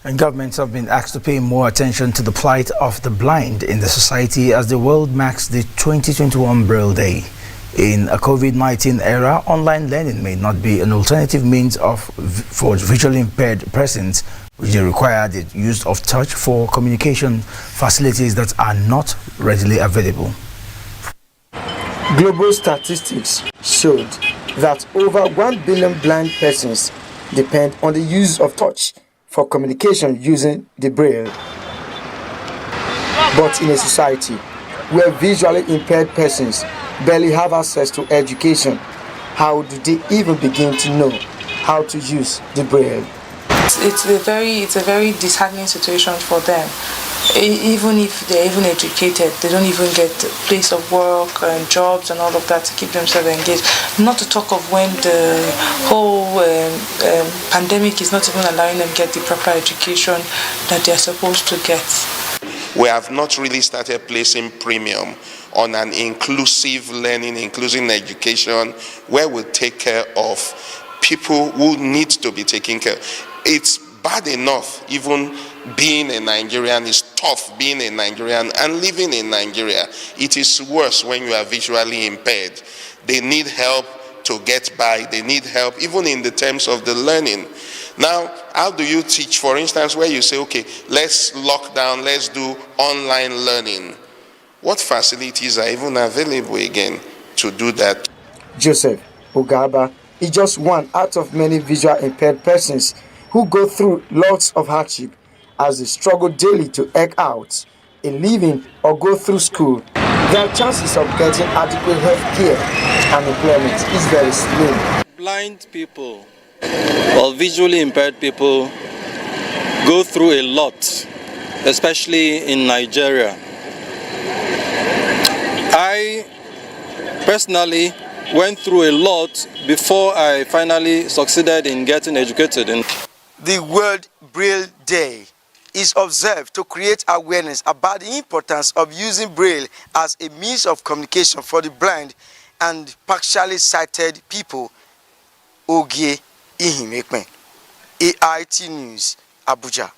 And governments have been asked to pay more attention to the plight of the blind in the society as the world marks the 2021 Braille Day. In a COVID-19 era, online learning may not be an alternative means for visually impaired persons, which they require the use of touch for communication facilities that are not readily available. Global statistics showed that over 1 billion blind persons depend on the use of touch for communication using the Braille. But in a society where visually impaired persons barely have access to education, how do they even begin to know how to use the Braille? It's a very disheartening situation for them. Even if they're even educated, they don't even get a place of work and jobs and all of that to keep themselves engaged. Not to talk of when the whole pandemic is not even allowing them to get the proper education that they're supposed to get. We have not really started placing premium on an inclusive learning, inclusive education, where we take care of people who need to be taken care of. It's bad enough even being a Nigerian. Is tough being a Nigerian and living in Nigeria. It is worse when you are visually impaired. They need help to get by. They need help even in the terms of the learning. Now, how do you teach, for instance, where you say, okay, let's lock down, let's do online learning? What facilities are even available again to do that? Joseph Ogaba is just one out of many visual impaired persons who go through lots of hardship as they struggle daily to eke out a living or go through school. Their chances of getting adequate health care and employment is very slim. Blind people or visually impaired people go through a lot, especially in Nigeria. I personally went through a lot before I finally succeeded in getting educated. The World Braille Day is observed to create awareness about the importance of using Braille as a means of communication for the blind and partially sighted people. Ogie Ihimekme, AIT News, Abuja.